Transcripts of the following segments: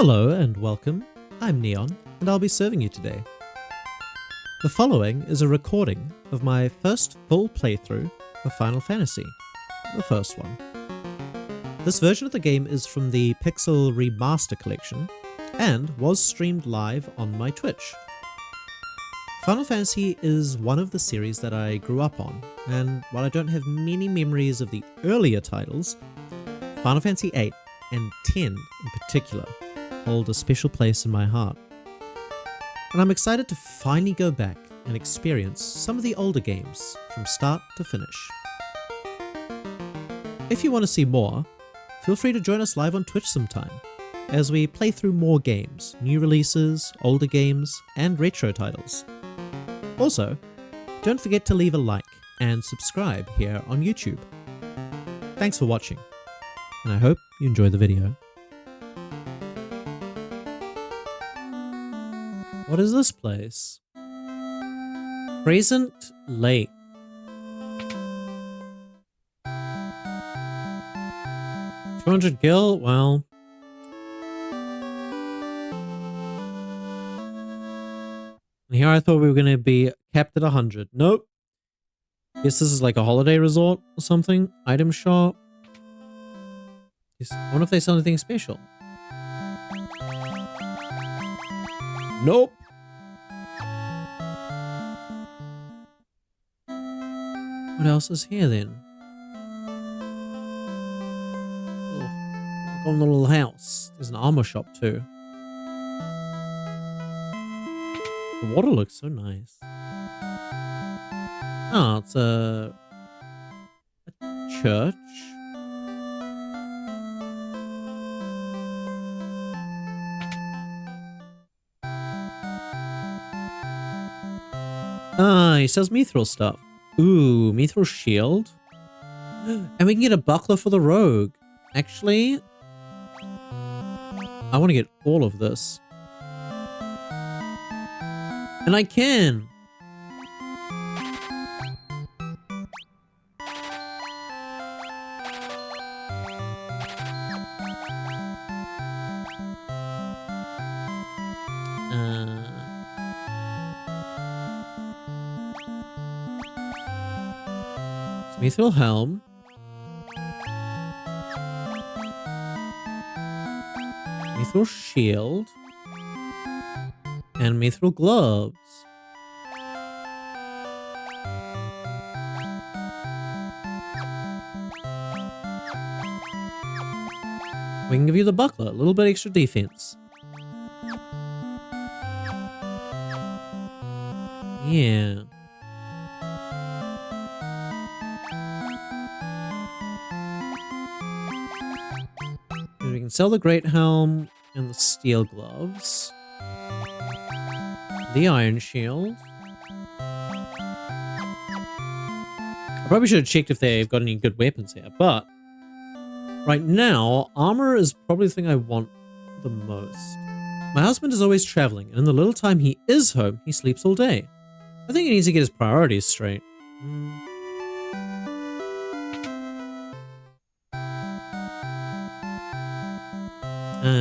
Hello and welcome. I'm Neon, and I'll be serving you today. The following is a recording of my first full playthrough of Final Fantasy, the first one. This version of the game is from the Pixel Remaster Collection, and was streamed live on my Twitch. Final Fantasy is one of the series that I grew up on, and while I don't have many memories of the earlier titles, Final Fantasy 8 and 10 in particular hold a special place in my heart. And I'm excited to finally go back and experience some of the older games from start to finish. If you want to see more, feel free to join us live on Twitch sometime, as we play through more games, new releases, older games, and retro titles. Also, don't forget to leave a like and subscribe here on YouTube. Thanks for watching, and I hope you enjoy the video. What is this place? Crescent Lake. $200 gil? Well. And here I thought we were going to be capped at 100. Nope. Guess this is like a holiday resort or something. Item shop. I wonder if they sell anything special. Nope. What else is here then? Go in the little house. There's an armor shop too. The water looks so nice. Oh, it's a church. Ah, he sells mithril stuff. Ooh, mithril shield. And we can get a buckler for the rogue. Actually, I want to get all of this. And I can. Mithril helm. Mithril shield. And mithril gloves. We can give you the buckler, a little bit extra defense. Yeah. We can sell the great helm and the steel gloves. The iron shield. I probably should have checked if they've got any good weapons here, but right now, armor is probably the thing I want the most. My husband is always traveling, and in the little time he is home, he sleeps all day. I think he needs to get his priorities straight.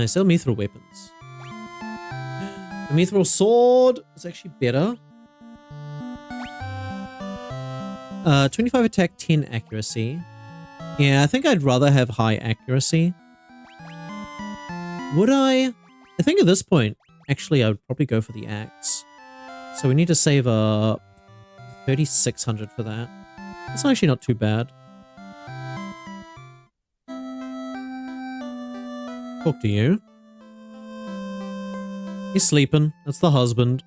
Sell mithril weapons. The mithril sword is actually better. 25 attack, 10 accuracy. Yeah, I think I'd rather have high accuracy. Would I? I think at this point, actually, I would probably go for the axe. So we need to save 3,600 for that. That's actually not too bad. Talk to you. He's sleeping. That's the husband.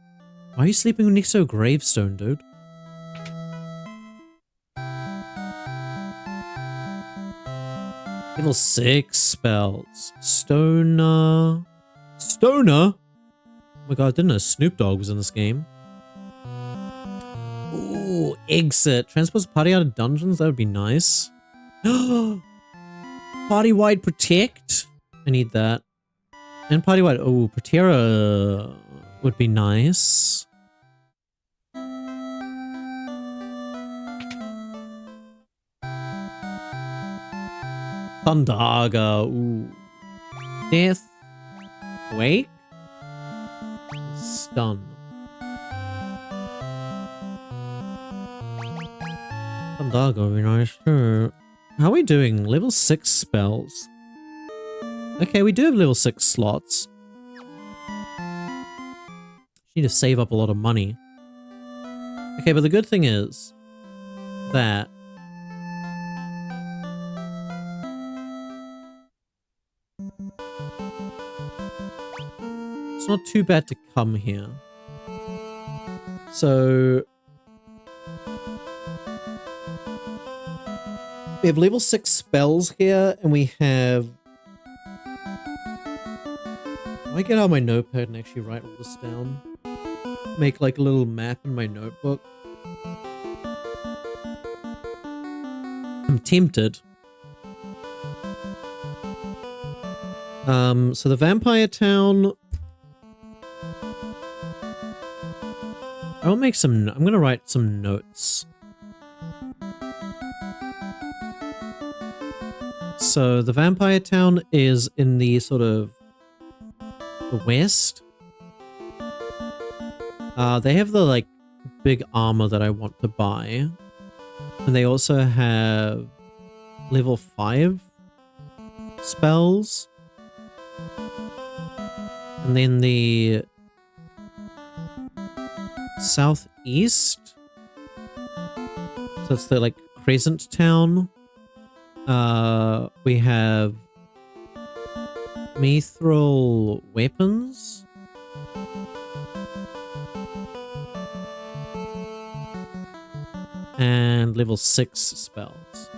Why are you sleeping next to a gravestone, dude? Level 6 spells. Stoner. Stoner? Oh my god, I didn't know Snoop Dogg was in this game. Ooh, exit. Transports party out of dungeons? That would be nice. Party-wide protect? I need that. And party-wide. Oh, Protera would be nice. Thundaga. Ooh. Death. Wake. Stun. Dog would be nice too. How are we doing? Level 6 spells. Okay, we do have level 6 slots. Need to save up a lot of money. Okay, but the good thing is that it's not too bad to come here. So we have level 6 spells here, and we have... Do I get out my notepad and actually write all this down? Make like a little map in my notebook? I'm tempted. So the vampire town... I'll make some... I'm gonna write some notes. So the vampire town is in the sort of the west. They have the like big armor that I want to buy. And they also have level 5 spells. And then the southeast. So it's the like Crescent Town. We have mithril weapons. And level 6 spells.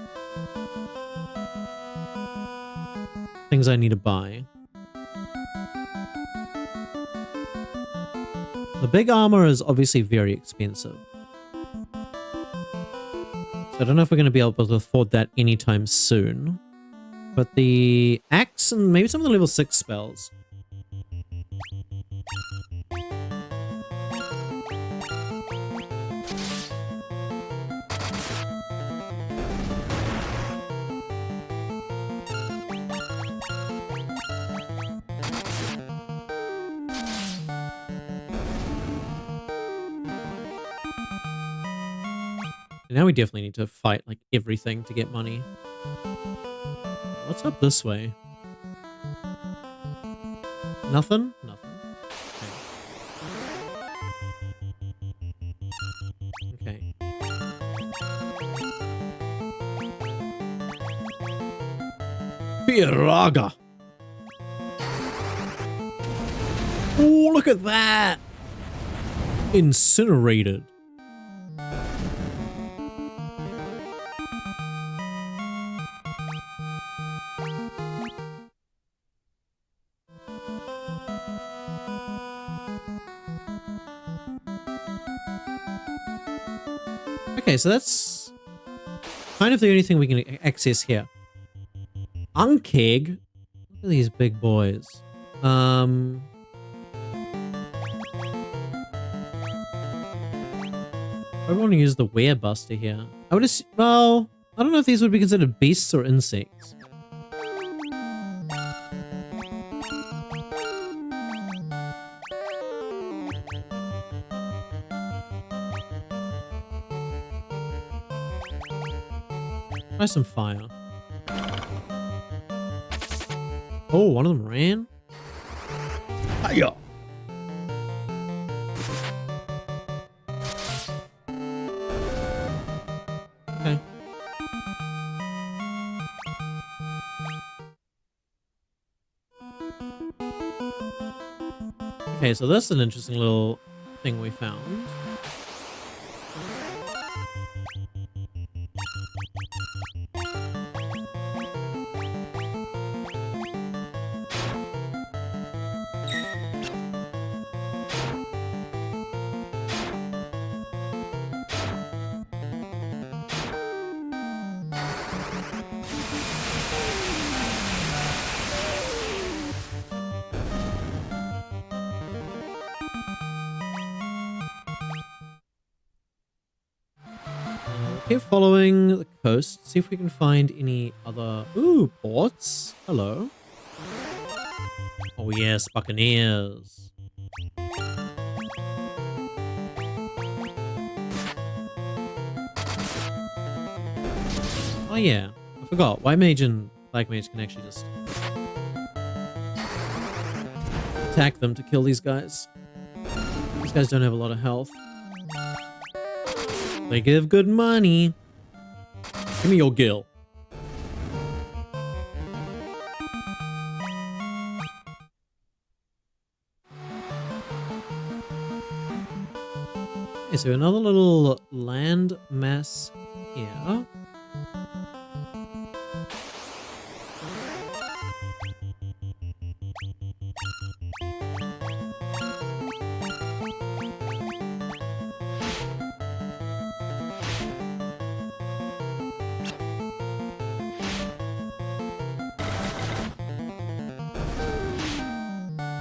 Things I need to buy. The big armor is obviously very expensive. So I don't know if we're going to be able to afford that anytime soon. But the axe and maybe some of the level 6 spells. Now we definitely need to fight like everything to get money. What's up this way? Nothing? Nothing. Okay. Firaga. Oh, look at that! Incinerated. Okay, so that's kind of the only thing we can access here. Unkeg. Look at these big boys. I want to use the Werebuster here. I would assume, well, I don't know if these would be considered beasts or insects. Try some fire. Oh, one of them ran. Hiya. Okay. Okay, so that's an interesting little thing we found. Keep following the coast, see if we can find any other... Ooh, ports. Hello. A Oh yes, Buccaneers. Oh yeah, I forgot. White Mage and Black Mage can actually just attack them to kill these guys. These guys don't have a lot of health. They give good money. Give me your gil. Okay, so another little land mass here.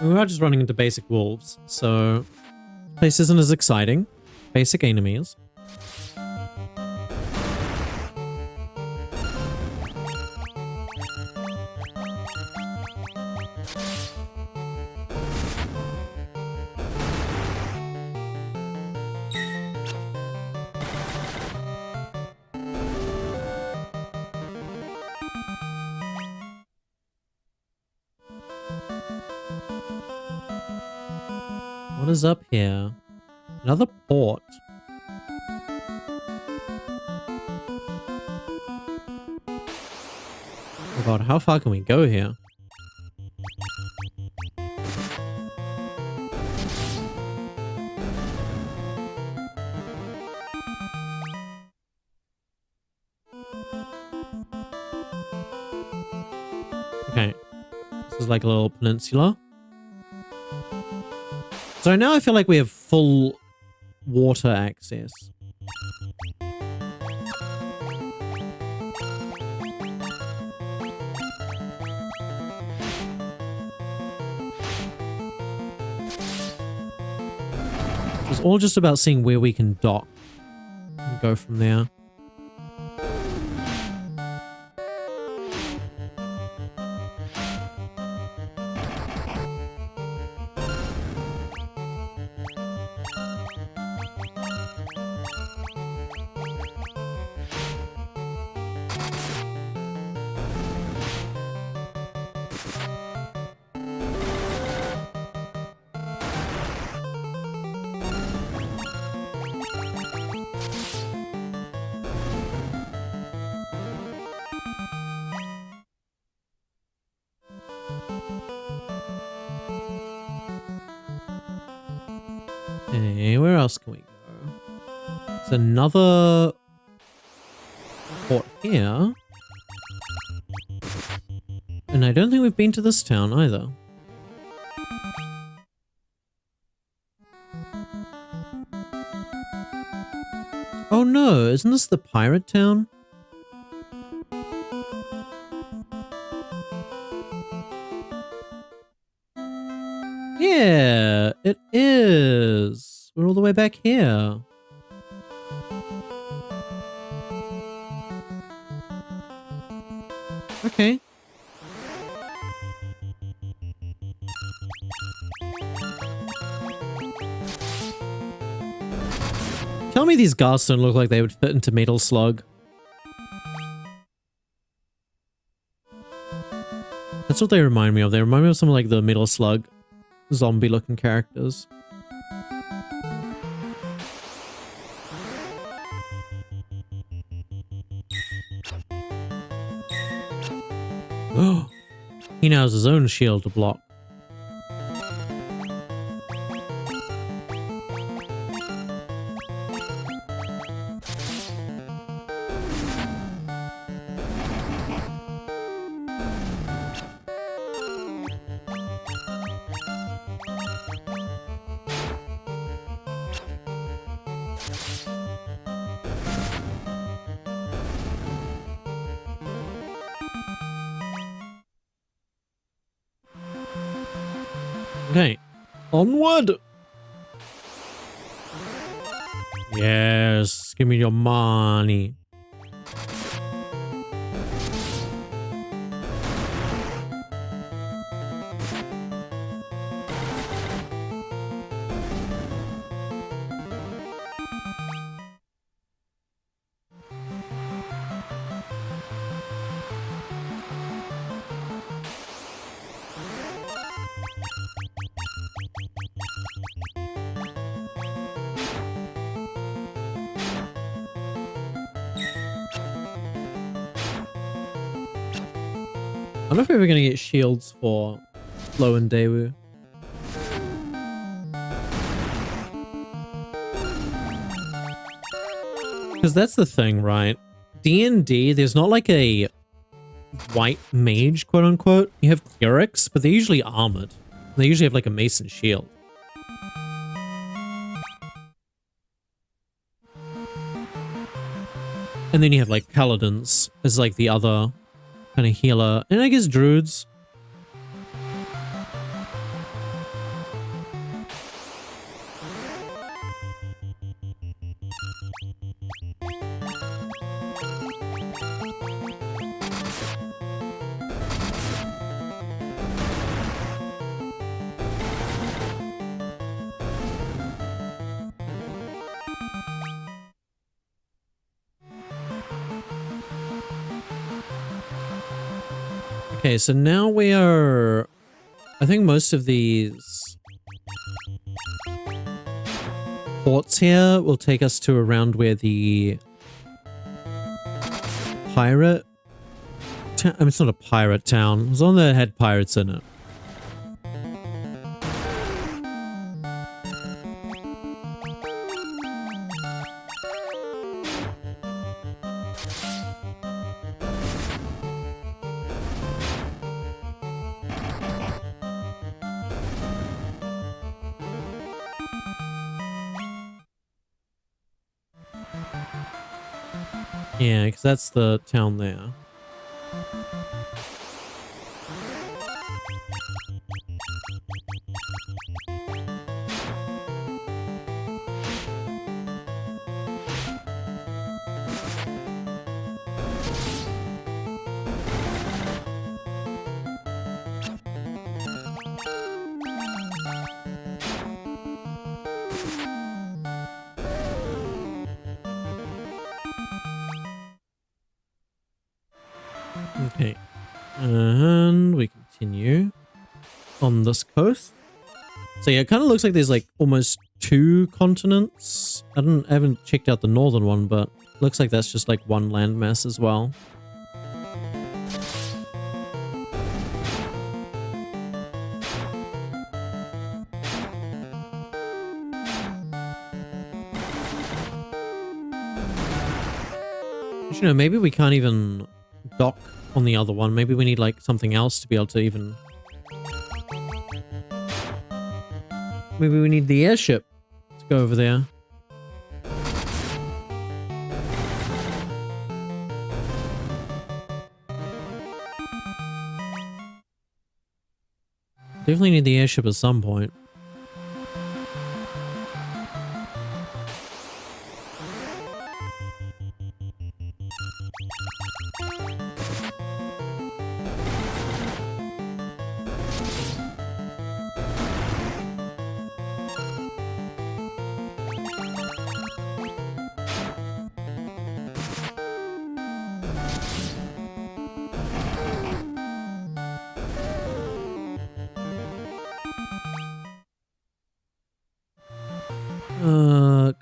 We are just running into basic wolves, so this place isn't as exciting. Basic enemies. What is up here? Another port. Oh god, how far can we go here? Okay. This is like a little peninsula. So now I feel like we have full water access. It's all just about seeing where we can dock and go from there. Okay, where else can we go? There's another port here. And I don't think we've been to this town either. Oh no, isn't this the pirate town? Yeah, it is. We're all the way back here. Okay. Tell me these ghasts don't look like they would fit into Metal Slug. That's what they remind me of. They remind me of some of like the Metal Slug zombie looking characters. Oh, he now has his own shield to block. Okay, onward! Yes, give me your money. wonder if we're ever going to get shields for Lo and Daewoo. Because that's the thing, right? D&D, there's not like a white mage, quote unquote. You have clerics, but they're usually armored. They usually have like a mason shield. And then you have like paladins as like the other kind of healer. And I guess druids. Okay, so now we are... I think most of these ports here will take us to around where the pirate... I mean, it's not a pirate town. It was one that had pirates in it. Yeah, because that's the town there. Okay, and we continue on this coast. So yeah, it kind of looks like there's like almost 2 continents. I haven't checked out the northern one, but looks like that's just like one landmass as well. But, you know, maybe we can't even dock on the other one. Maybe we need like something else to be able to even... Maybe we need the airship to go over there. Definitely need the airship at some point.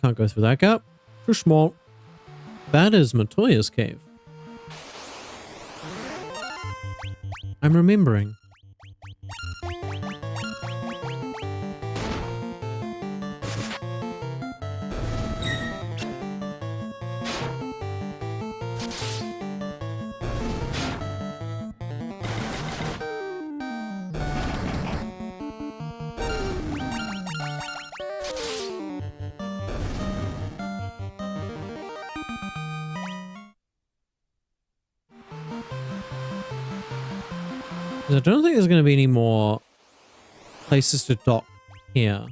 Can't go through that gap. Too small. That is Matoya's cave. I'm remembering. I don't think there's going to be any more places to dock here.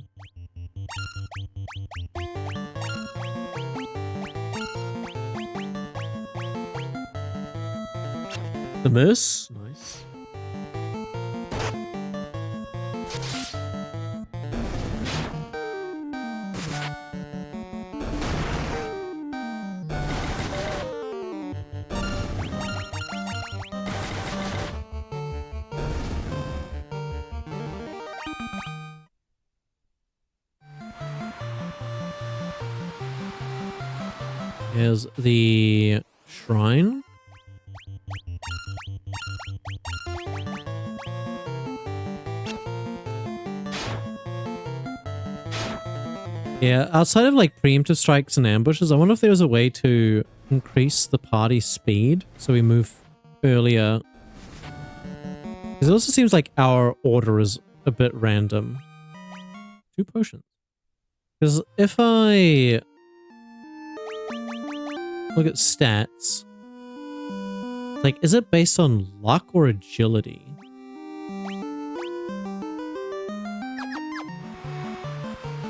The moose? Nice. Here's the shrine. Yeah, outside of like preemptive strikes and ambushes, I wonder if there was a way to increase the party speed so we move earlier. Because it also seems like our order is a bit random. 2 potions. Because if I look at stats, like, is it based on luck or agility?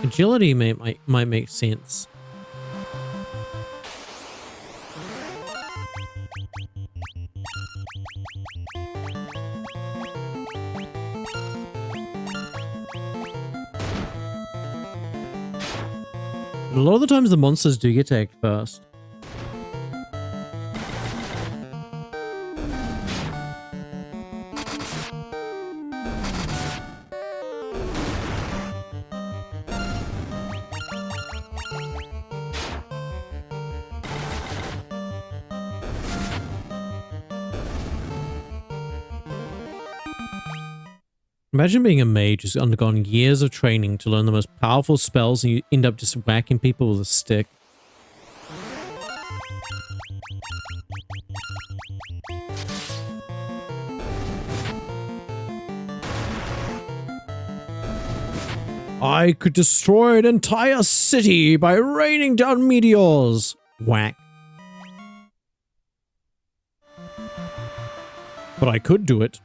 Agility might make sense. But a lot of the times the monsters do get tagged first. Imagine being a mage who's undergone years of training to learn the most powerful spells and you end up just whacking people with a stick. I could destroy an entire city by raining down meteors. Whack. But I could do it.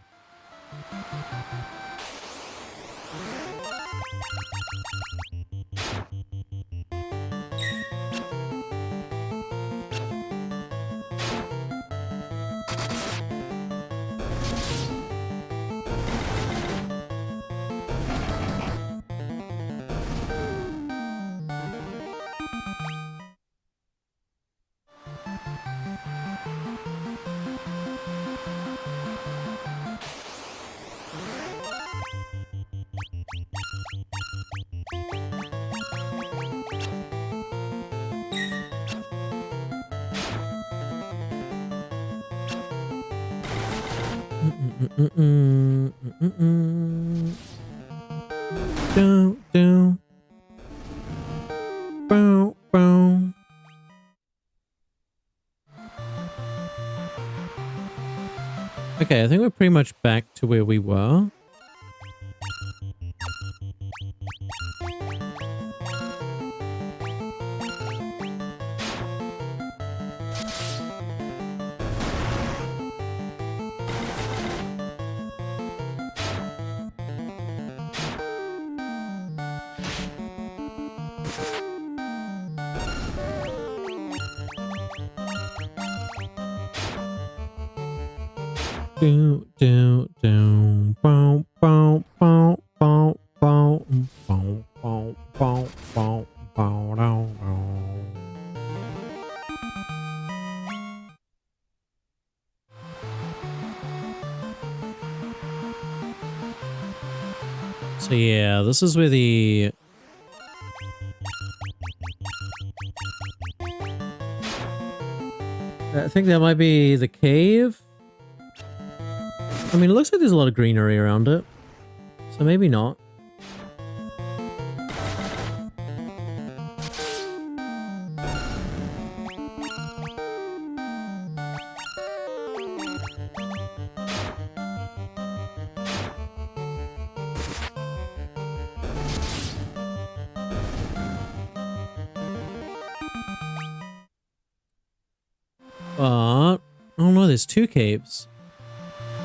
Okay, I think we're pretty much back to where we were. So yeah, this is where the... I think that might be the cave. I mean, it looks like there's a lot of greenery around it. So maybe not. But... oh no, there's 2 caves.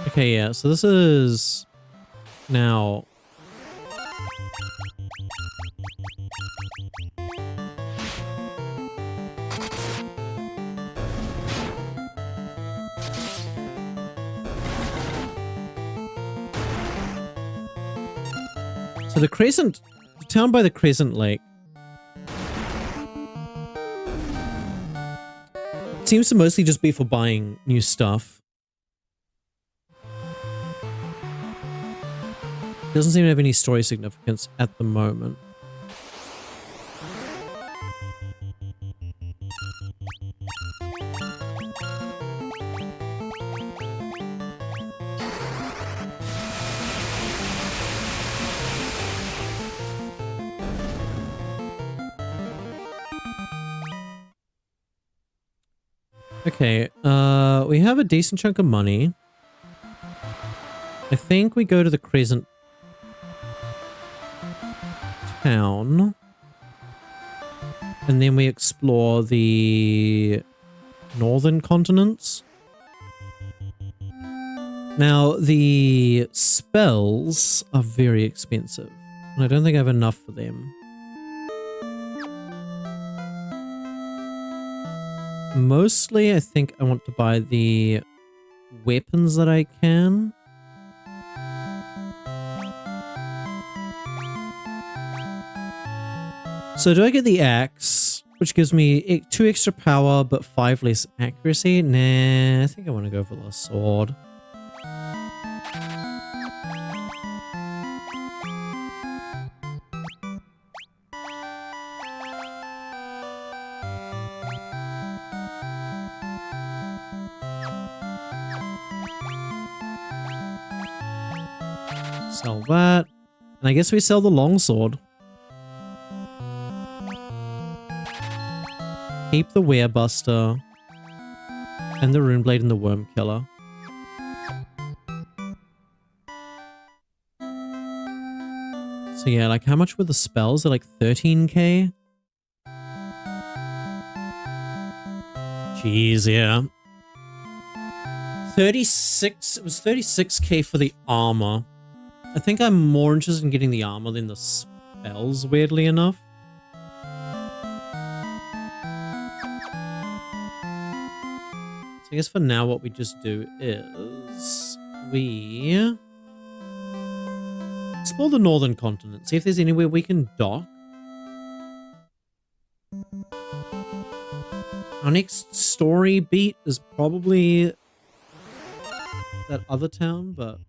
Okay, yeah, so this is... now... so the Crescent... the town by the Crescent Lake seems to mostly just be for buying new stuff. Doesn't seem to have any story significance at the moment. Okay, we have a decent chunk of money. I think we go to the Crescent Town. And then we explore the northern continents. Now, the spells are very expensive. And I don't think I have enough for them. Mostly, I think I want to buy the weapons that I can. So do I get the axe, which gives me 2 extra power but 5 less accuracy? Nah, I think I want to go for the sword. Sell that. And I guess we sell the longsword. Keep the Werebuster. And the Runeblade and the Worm Killer. So yeah, like how much were the spells? They're like 13k? Jeez, yeah. 36, it was 36k for the armor. I think I'm more interested in getting the armor than the spells, weirdly enough. So I guess for now what we just do is we explore the northern continent, see if there's anywhere we can dock. Our next story beat is probably that other town, but...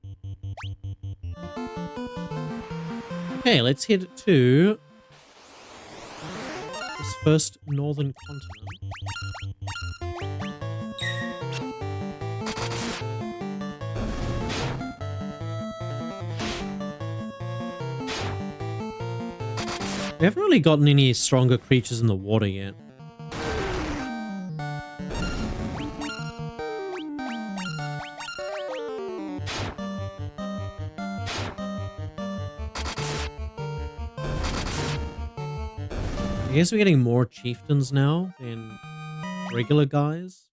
Okay, let's head to this first northern continent. We haven't really gotten any stronger creatures in the water yet. I guess we're getting more chieftains now than regular guys.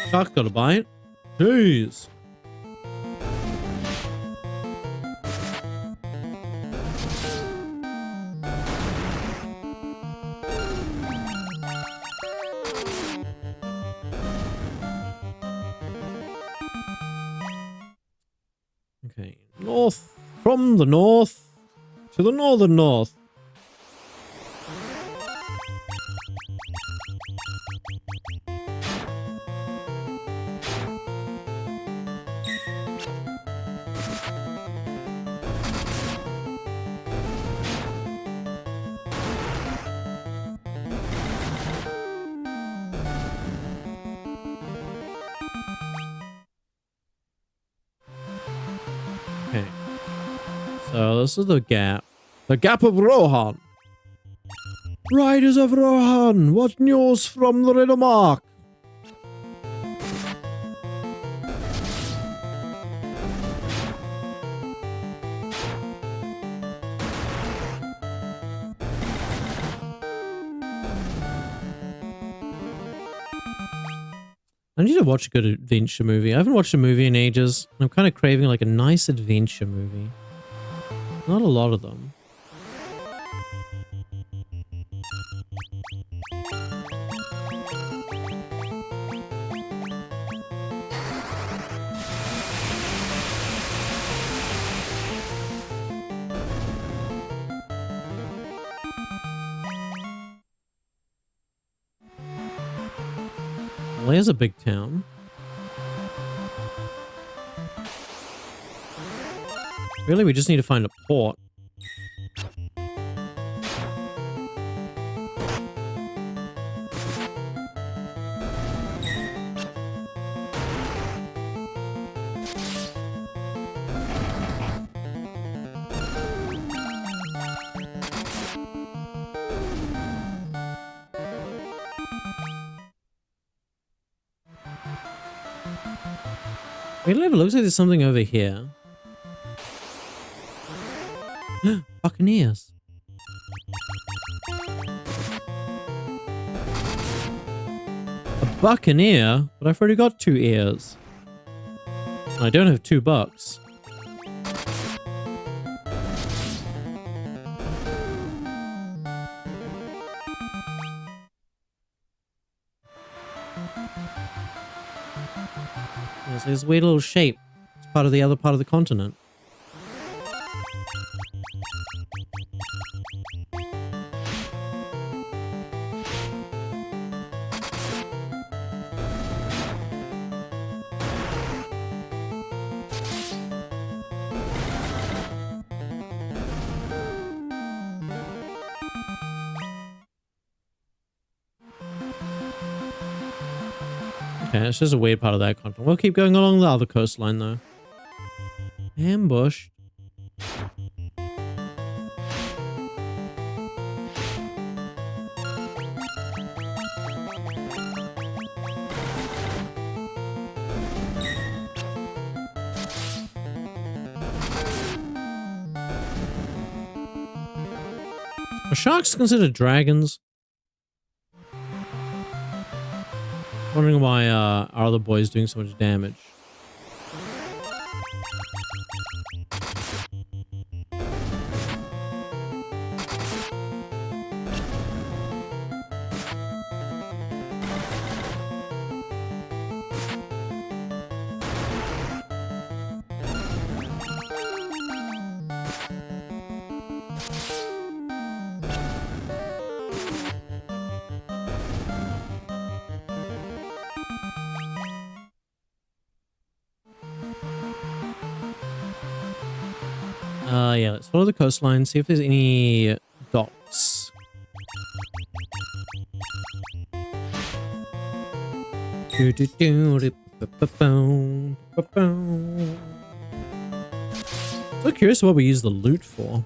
Shark got a bite. Jeez. Okay, north, from the north to the northern north. Okay. So this is the gap. The gap of Rohan. Riders of Rohan, what news from the Riddle Mark? I need to watch a good adventure movie. I haven't watched a movie in ages. I'm kind of craving like a nice adventure movie. Not a lot of them. Well, here's a big town. Really, we just need to find a port. Wait, it looks like there's something over here. Buccaneers. A buccaneer? But I've already got 2 ears. I don't have $2. Yes, there's a weird little shape. It's part of the other part of the continent. Okay, it's just a weird part of that continent. We'll keep going along the other coastline, though. Ambush. Are sharks considered dragons? Wondering why our other boy's doing so much damage. Yeah, let's follow the coastline, see if there's any docks. So curious what we use the loot for.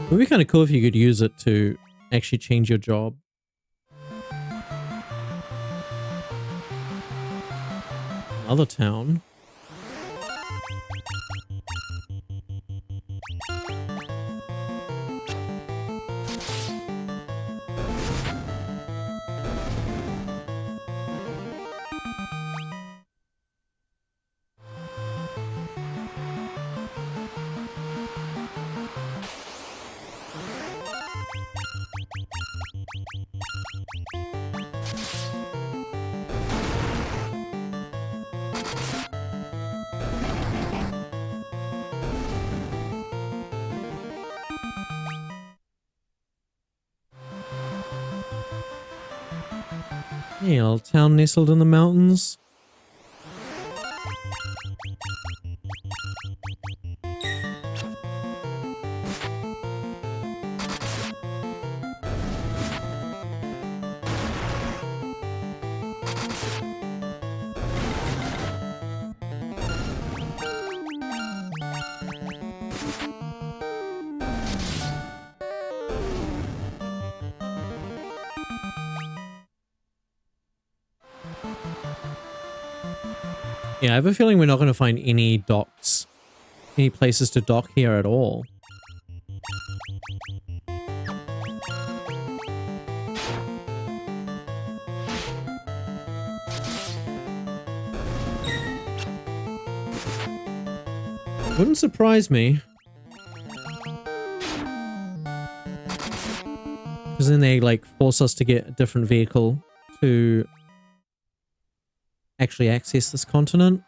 It would be kind of cool if you could use it to actually change your job. Another town. Yeah, old town nestled in the mountains. Yeah, I have a feeling we're not going to find any docks, any places to dock here at all. Wouldn't surprise me. Because then they, like, force us to get a different vehicle to actually access this continent.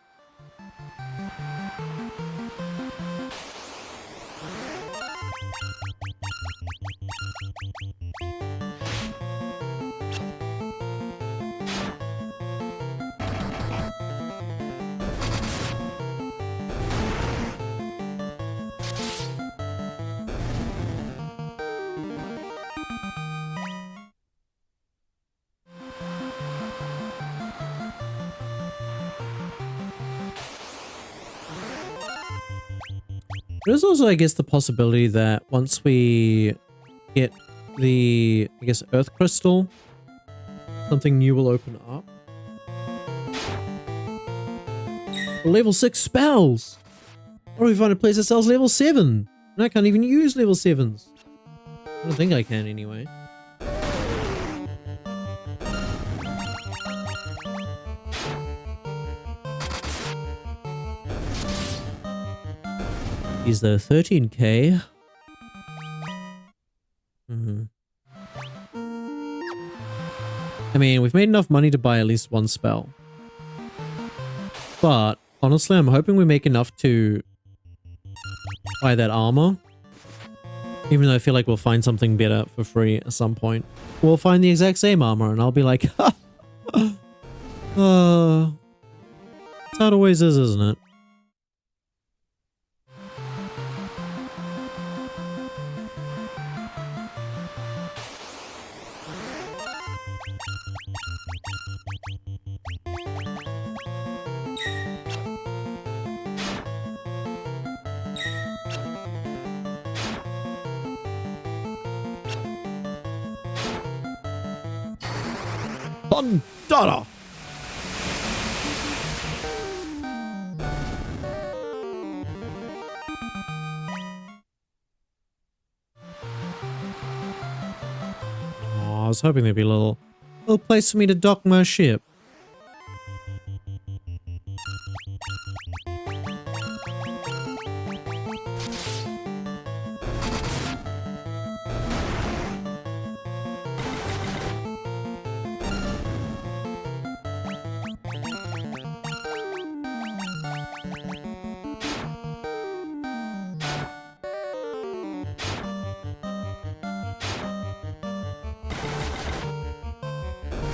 There's also, I guess, the possibility that once we get the, I guess, Earth Crystal, something new will open up. Level 6 spells! Or we find a place that sells level 7! And I can't even use level 7s. I don't think I can anyway. Is the 13k? I mean, we've made enough money to buy at least one spell. But, honestly, I'm hoping we make enough to buy that armor. Even though I feel like we'll find something better for free at some point. We'll find the exact same armor and I'll be like, ha! That's how it always is, isn't it? Thunder! Oh, I was hoping there'd be a little place for me to dock my ship.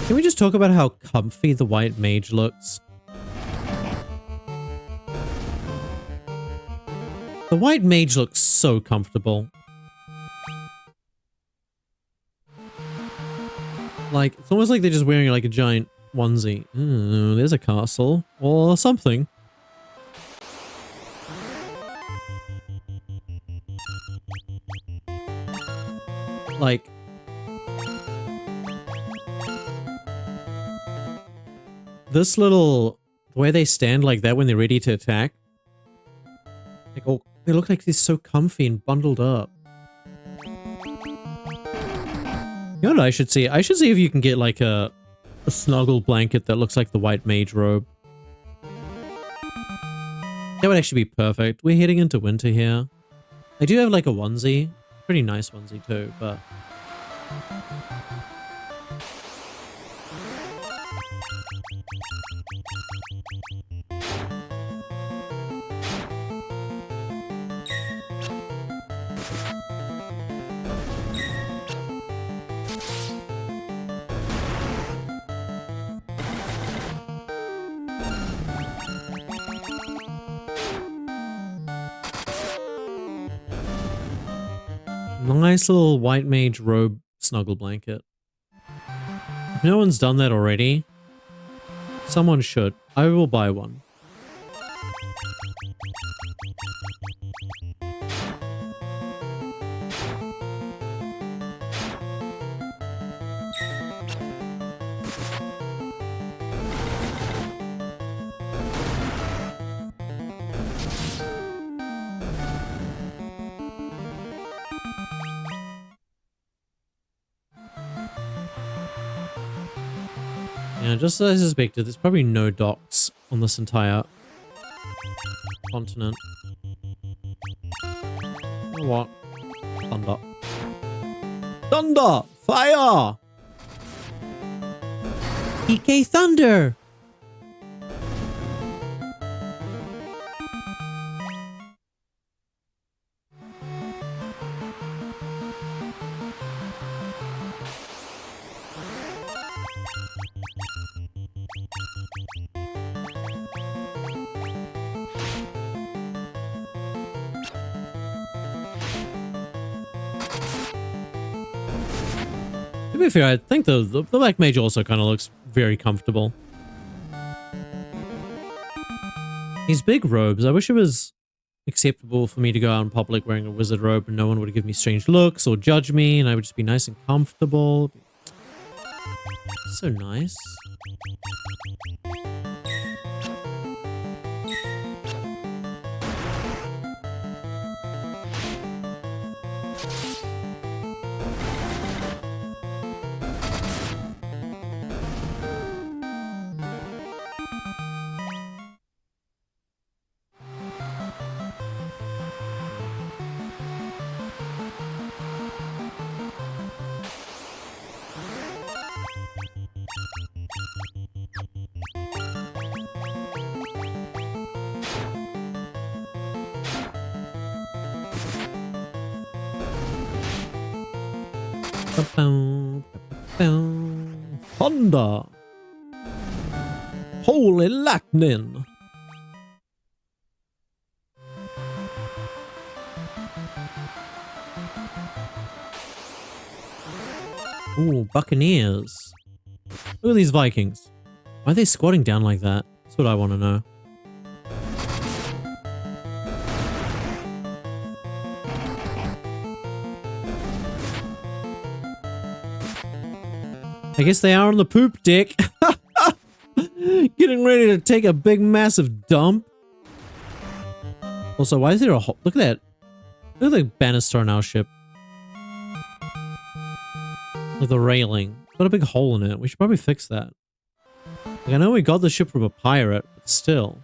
Can we just talk about how comfy the white mage looks? The white mage looks so comfortable. Like, it's almost like they're just wearing like a giant onesie. Ooh, there's a castle. Or something. Like... this little... the way they stand like that when they're ready to attack. Like, oh, they look like they're so comfy and bundled up. You know what I should see? I should see if you can get like a snuggle blanket that looks like the white mage robe. That would actually be perfect. We're heading into winter here. I do have like a onesie. Pretty nice onesie too, but... nice little white mage robe snuggle blanket. If no one's done that already, someone should. I will buy one. Yeah, just as I suspected, there's probably no docks on this entire continent. You know what? Thunder. Thunder! Fire! EK Thunder! To be fair, I think the Black Mage also kind of looks very comfortable. These big robes, I wish it was acceptable for me to go out in public wearing a wizard robe and no one would give me strange looks or judge me and I would just be nice and comfortable. So nice. Thunder. Holy lightning. Ooh, Buccaneers. Look at these Vikings. Why are they squatting down like that? That's what I want to know. I guess they are on the poop deck. Getting ready to take a big massive dump. Also, why is there a hole? Look at that. Look at the banister on our ship. With the railing. It's got a big hole in it. We should probably fix that. Like, I know we got the ship from a pirate, but still.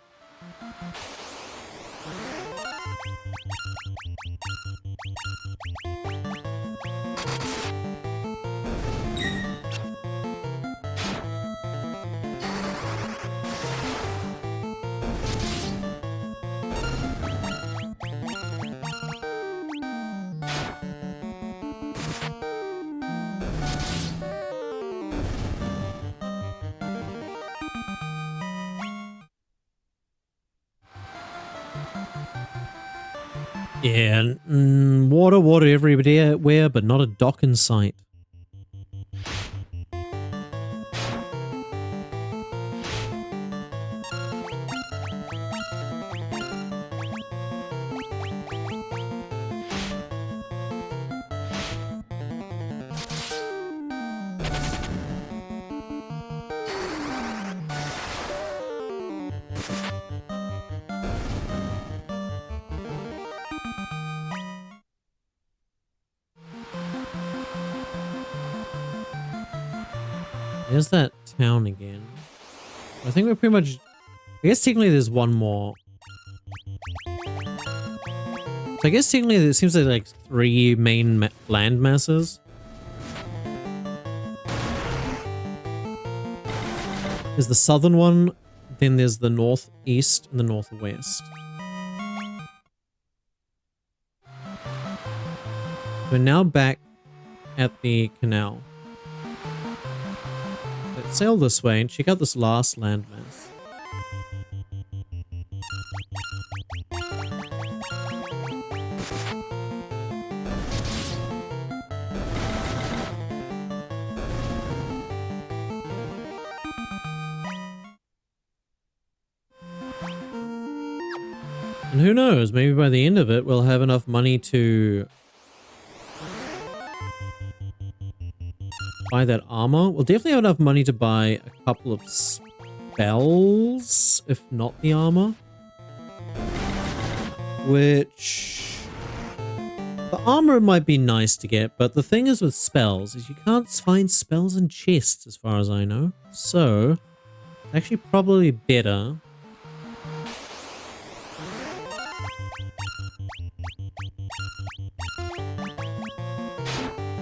Yeah, water everywhere, but not a dock in sight. There's that town again. I think we're pretty much... I guess technically there's one more. So I guess technically there seems like 3 main land masses. There's the southern one, then there's the northeast and the northwest. We're now back at the canal. Let's sail this way and check out this last landmass. And who knows, maybe by the end of it we'll have enough money to buy that armor. We'll definitely have enough money to buy a couple of spells, if not the armor. Which... the armor might be nice to get, but the thing is with spells is you can't find spells in chests as far as I know. So, it's actually probably better...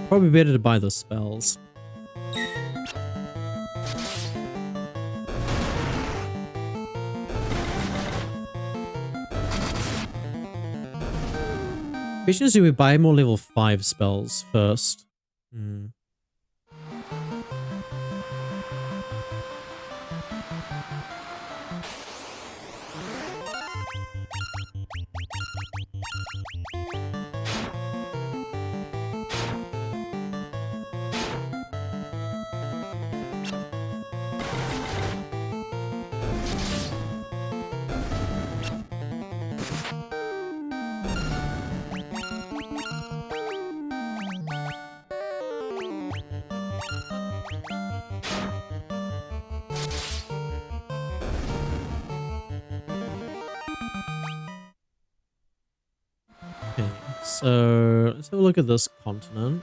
probably better to buy the spells. Question is, do we buy more level 5 spells first? Okay, so let's have a look at this continent.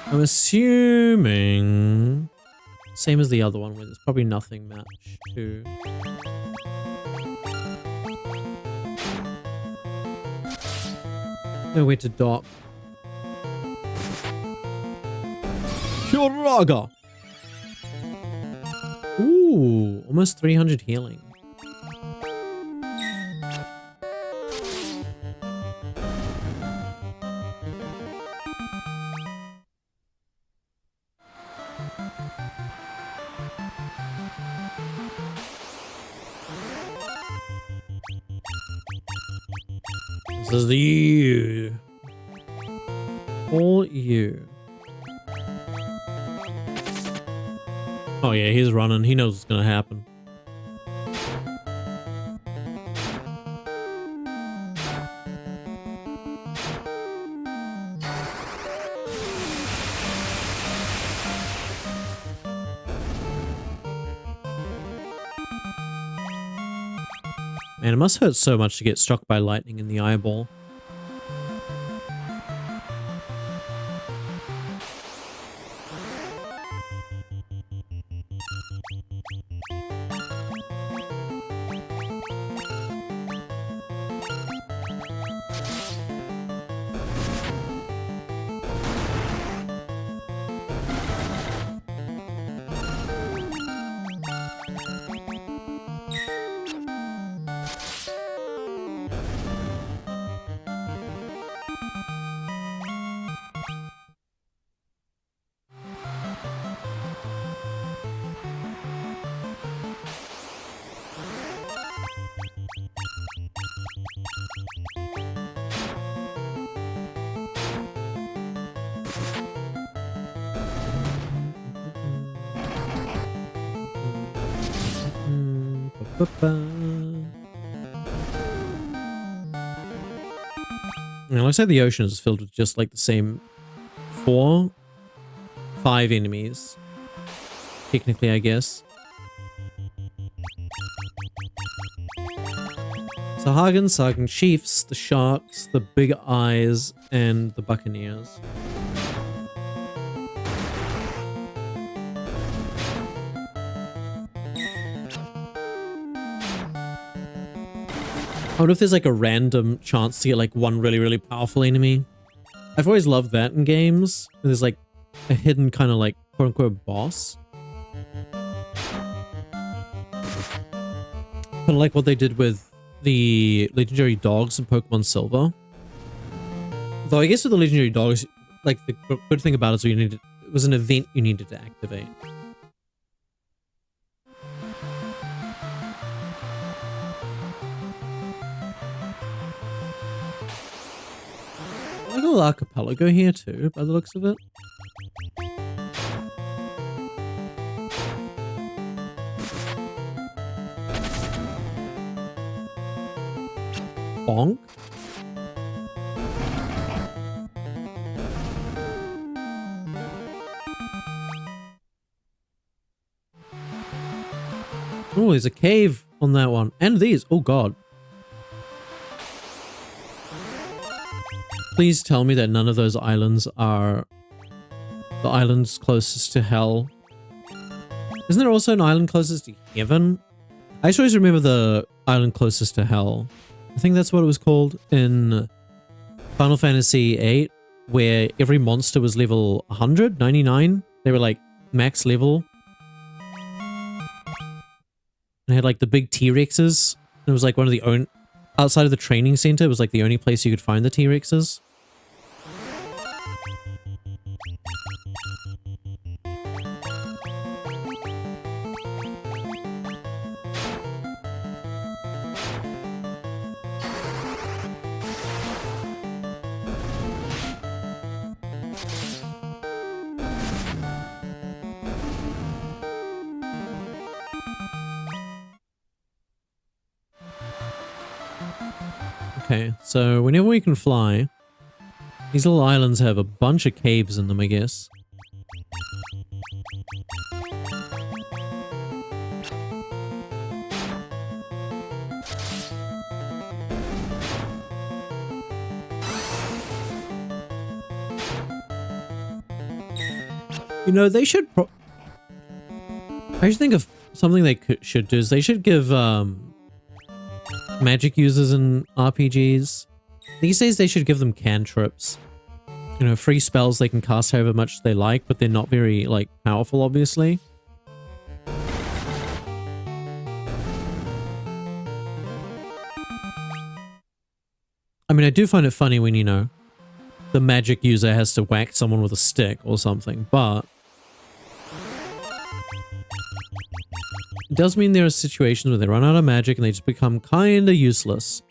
I'm assuming same as the other one, where there's probably nothing matched to. Nowhere to dock. Kyoraga! Ooh, almost 300 healing. This is you. All you. Oh yeah, he's running. He knows what's gonna happen. Man, it must hurt so much to get struck by lightning in the eyeball. It looks like the ocean is filled with just like the same 5 enemies. Technically, I guess. Sahagin, Sargon Chiefs, the Sharks, the Big Eyes, and the Buccaneers. I wonder if there's like a random chance to get like one really, really powerful enemy. I've always loved that in games. There's like a hidden kind of like quote unquote boss. Kind of like what they did with the legendary dogs in Pokemon Silver. Though I guess with the legendary dogs, like the good thing about it is it was an event you needed to activate. I got a little archipelago here too, by the looks of it. Bonk. Oh, there's a cave on that one. And these. Oh, God. Please tell me that none of those islands are the islands closest to hell. Isn't there also an island closest to heaven? I just always remember the island closest to hell. I think that's what it was called in Final Fantasy VIII, where every monster was level 100, 99. They were like max level. And it had like the big T-Rexes. It was like one of the only... Outside of the training center, it was like the only place you could find the T-Rexes. Okay, so whenever we can fly, these little islands have a bunch of caves in them, I guess. You know, they should I should think of something they should do is they should give magic users in RPGs. These days they should give them cantrips. You know, free spells they can cast however much they like, but they're not very, like, powerful, obviously. I mean, I do find it funny when, you know, the magic user has to whack someone with a stick or something, but it does mean there are situations where they run out of magic and they just become kinda useless.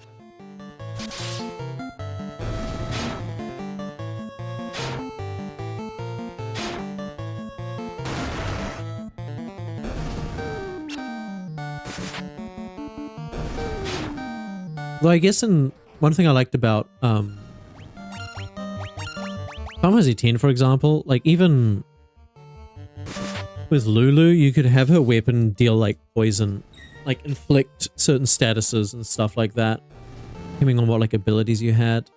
Though I guess one thing I liked about Final Fantasy X, for example, like even with Lulu, you could have her weapon deal like poison, like inflict certain statuses and stuff like that, depending on what like abilities you had.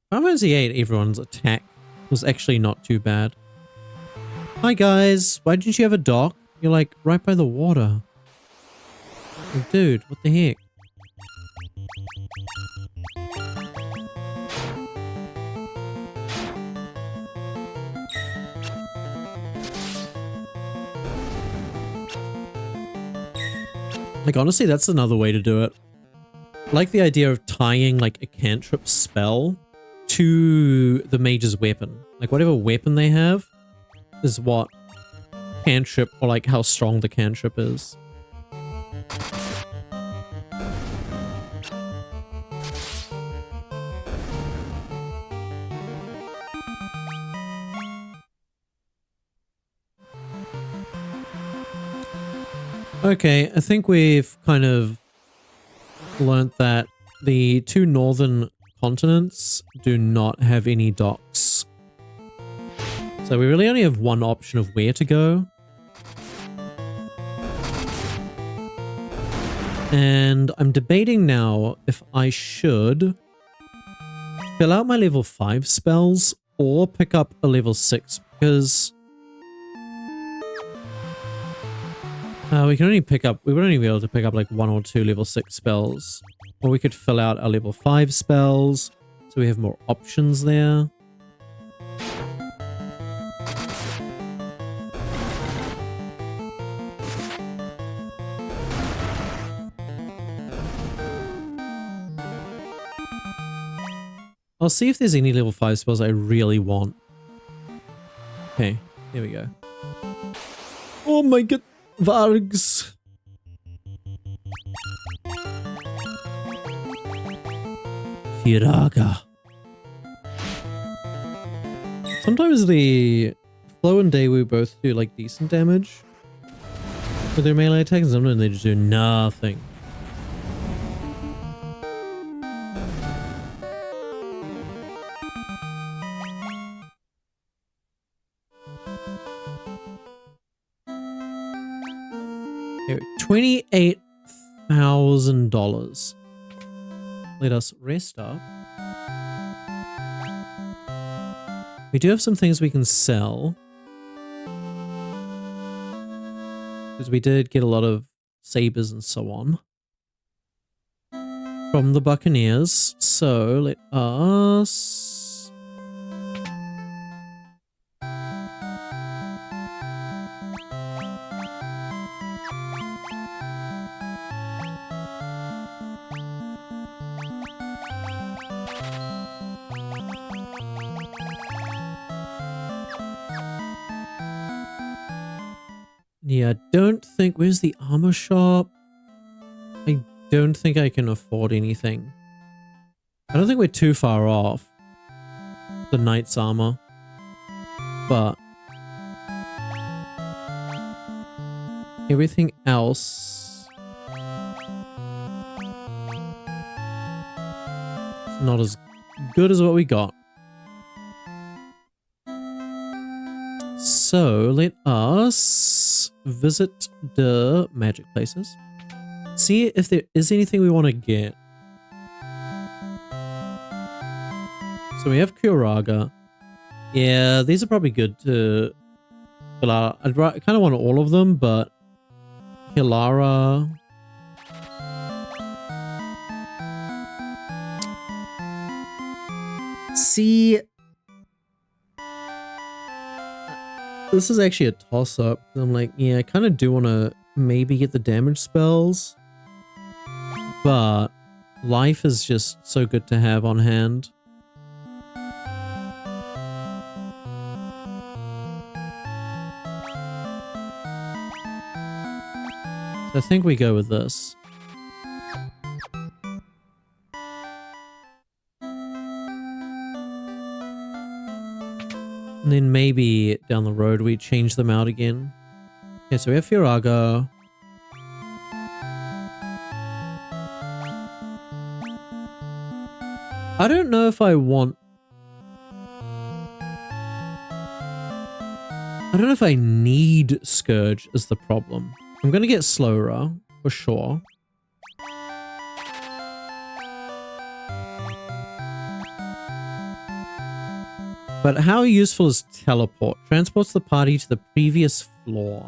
Final Fantasy VIII, everyone's attack was actually not too bad. Hi guys, why didn't you have a dock? You're like right by the water. Like, dude, what the heck? Like, honestly, that's another way to do it. I like the idea of tying, like, a cantrip spell to the mage's weapon. Like, whatever weapon they have is what cantrip, or, like, how strong the cantrip is. Okay, I think we've kind of learnt that the two northern continents do not have any docks. So we really only have one option of where to go. And I'm debating now if I should fill out my level 5 spells or pick up a level 6, because we would only be able to pick up like 1 or 2 level 6 spells. Or we could fill out our level 5 spells, so we have more options there. I'll see if there's any level 5 spells I really want. Okay, here we go. Oh my god, Vargs! Firaga. Sometimes the Flo and Daewoo both do like decent damage with their melee attacks, and sometimes they just do nothing. Here, $28,000. Let us rest up. We do have some things we can sell, because we did get a lot of sabers and so on from the Buccaneers. So let us... Yeah, I don't think... Where's the armor shop? I don't think I can afford anything. I don't think we're too far off the knight's armor. But everything else is not as good as what we got. So let us visit the magic places. See if there is anything we want to get. So we have Kyoraga. Yeah, these are probably good to fill out. I kind of want all of them, but Hilara. See, this is actually a toss-up. I'm like, yeah, I kind of do want to maybe get the damage spells, but life is just so good to have on hand. So I think we go with this. And then maybe down the road we change them out again. Okay, so we have Firago. I don't know if I want... I don't know if I need Scourge is the problem. I'm gonna get slower, for sure. But how useful is teleport? Transports the party to the previous floor.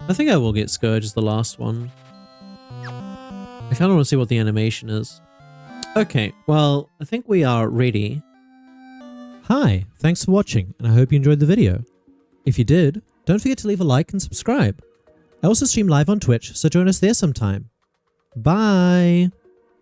I think I will get Scourge as the last one. I kind of want to see what the animation is. Okay, well, I think we are ready. Hi, thanks for watching, and I hope you enjoyed the video. If you did, don't forget to leave a like and subscribe. I also stream live on Twitch, so join us there sometime. Bye!